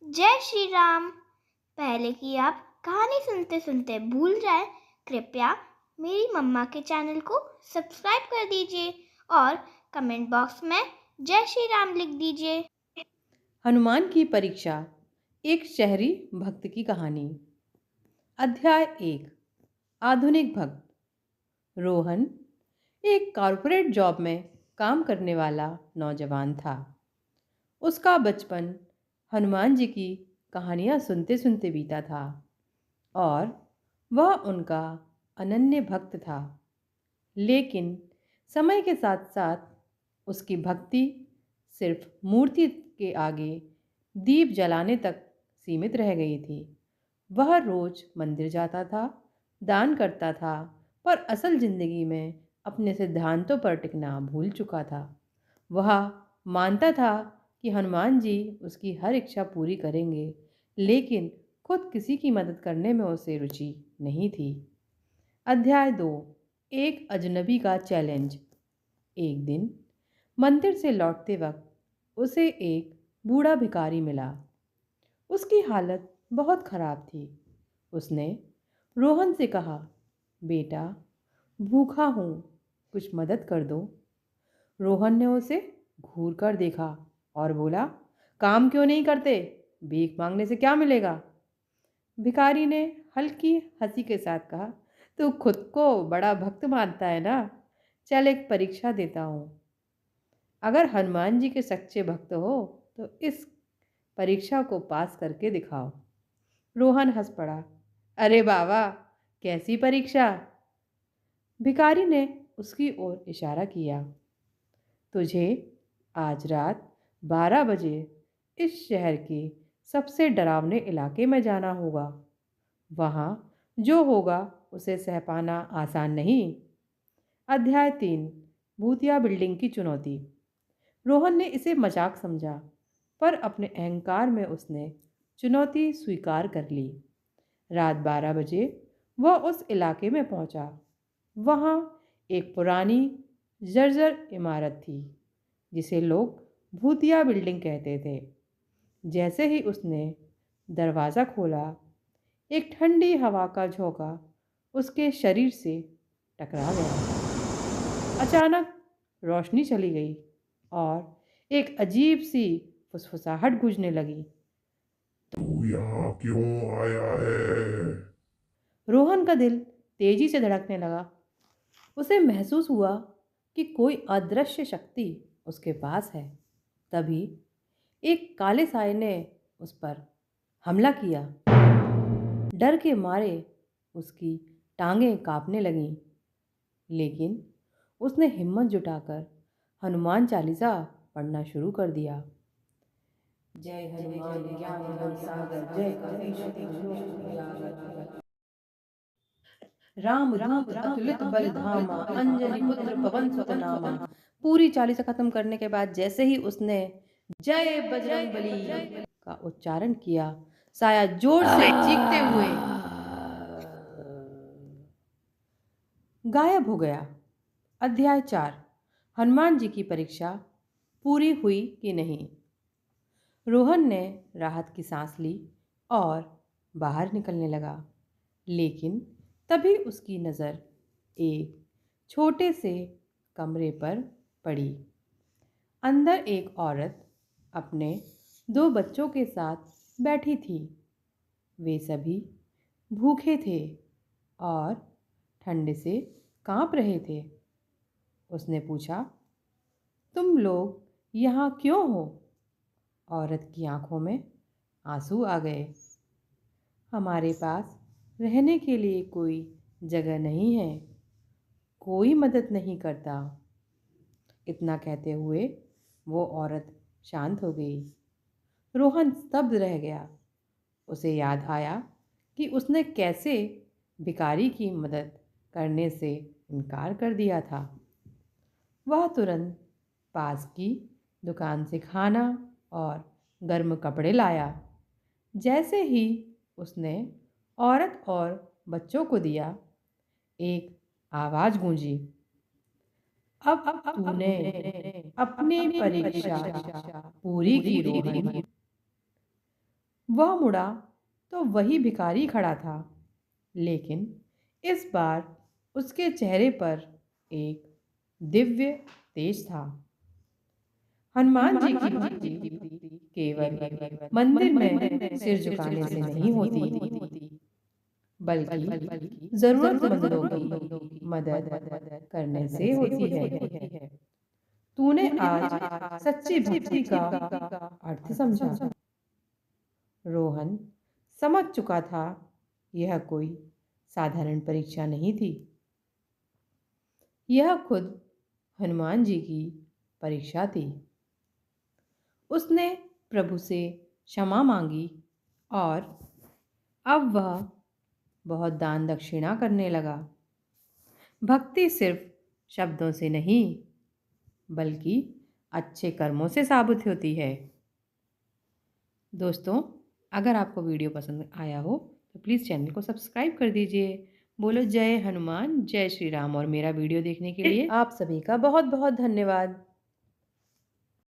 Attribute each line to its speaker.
Speaker 1: जय श्री राम। पहले कि आप कहानी सुनते सुनते भूल जाए, कृपया मेरी मम्मा के चैनल को सब्सक्राइब कर दीजिए और कमेंट बॉक्स में जय श्री राम लिख दीजिए।
Speaker 2: हनुमान की परीक्षा, एक शहरी भक्त की कहानी। अध्याय 1। आधुनिक भक्त। रोहन एक कॉरपोरेट जॉब में काम करने वाला नौजवान था। उसका बचपन हनुमान जी की कहानियाँ सुनते सुनते बीता था और वह उनका अनन्य भक्त था। लेकिन समय के साथ साथ उसकी भक्ति सिर्फ मूर्ति के आगे दीप जलाने तक सीमित रह गई थी। वह रोज मंदिर जाता था, दान करता था, पर असल जिंदगी में अपने सिद्धांतों पर टिकना भूल चुका था। वह मानता था कि हनुमान जी उसकी हर इच्छा पूरी करेंगे, लेकिन खुद किसी की मदद करने में उसे रुचि नहीं थी। अध्याय 2। एक अजनबी का चैलेंज। एक दिन मंदिर से लौटते वक्त उसे एक बूढ़ा भिखारी मिला। उसकी हालत बहुत खराब थी। उसने रोहन से कहा, बेटा, भूखा हूँ, कुछ मदद कर दो। रोहन ने उसे घूर कर देखा और बोला, काम क्यों नहीं करते? भीख मांगने से क्या मिलेगा? भिखारी ने हल्की हंसी के साथ कहा, तू खुद को बड़ा भक्त मानता है ना? चल एक परीक्षा देता हूँ। अगर हनुमान जी के सच्चे भक्त हो तो इस परीक्षा को पास करके दिखाओ। रोहन हंस पड़ा। अरे बाबा, कैसी परीक्षा? भिखारी ने उसकी ओर इशारा किया। तुझे आज रात 12 बजे इस शहर के सबसे डरावने इलाके में जाना होगा। वहाँ जो होगा उसे सह पाना आसान नहीं। अध्याय 3। भूतिया बिल्डिंग की चुनौती। रोहन ने इसे मजाक समझा, पर अपने अहंकार में उसने चुनौती स्वीकार कर ली। रात 12 बजे वह उस इलाके में पहुंचा। वहाँ एक पुरानी जर्जर इमारत थी जिसे लोग भूतिया बिल्डिंग कहते थे। जैसे ही उसने दरवाज़ा खोला, एक ठंडी हवा का झोंका उसके शरीर से टकरा गया। अचानक रोशनी चली गई और एक अजीब सी फुसफुसाहट गूंजने लगी।
Speaker 3: तू यहाँ क्यों आया है?
Speaker 2: रोहन का दिल तेजी से धड़कने लगा। उसे महसूस हुआ कि कोई अदृश्य शक्ति उसके पास है। तभी एक काले साए ने उस पर हमला किया। डर के मारे उसकी टांगें कांपने लगीं, लेकिन उसने हिम्मत जुटाकर हनुमान चालीसा पढ़ना शुरू कर दिया। जय हनुमान ज्ञान गुण सागर, जय कपीश तिहुँ लोक उजागर। राम दूत अतुलित बल धामा, अंजनी पुत्र पवन सुत नामा। पूरी चालीसा खत्म करने के बाद जैसे ही उसने जय बजरंग बली का उच्चारण किया, साया जोर से चीखते हुए गायब हो गया। अध्याय 4। हनुमान जी की परीक्षा पूरी हुई कि नहीं। रोहन ने राहत की सांस ली और बाहर निकलने लगा, लेकिन तभी उसकी नज़र एक छोटे से कमरे पर पड़ी। अंदर एक औरत अपने 2 बच्चों के साथ बैठी थी। वे सभी भूखे थे और ठंड से कांप रहे थे। उसने पूछा, तुम लोग यहाँ क्यों हो? औरत की आंखों में आंसू आ गए। हमारे पास रहने के लिए कोई जगह नहीं है, कोई मदद नहीं करता। इतना कहते हुए वो औरत शांत हो गई। रोहन स्तब्ध रह गया। उसे याद आया कि उसने कैसे भिखारी की मदद करने से इनकार कर दिया था। वह तुरंत पास की दुकान से खाना और गर्म कपड़े लाया। जैसे ही उसने औरत और बच्चों को दिया, एक आवाज़ गूंजी, अब तूने अपनी परीक्षा पूरी की रोहन। वह मुड़ा तो वही भिखारी खड़ा था, लेकिन इस बार उसके चेहरे पर एक दिव्य तेज था। हनुमान जी की भक्ति केवल मंदिर में सिर झुकाने से नहीं होती, बल्कि जरूरतमंदों की मदद करने से होती है। तूने आज सच्ची भक्ति का अर्थ समझा। रोहन समझ चुका था, यह कोई साधारण परीक्षा नहीं थी, यह खुद हनुमान जी की परीक्षा थी। उसने प्रभु से क्षमा मांगी और अब वह बहुत दान दक्षिणा करने लगा। भक्ति सिर्फ शब्दों से नहीं, बल्कि अच्छे कर्मों से साबित होती है। दोस्तों, अगर आपको वीडियो पसंद आया हो तो प्लीज़ चैनल को सब्सक्राइब कर दीजिए। बोलो जय हनुमान, जय श्री राम। और मेरा वीडियो देखने के लिए आप सभी का बहुत बहुत धन्यवाद।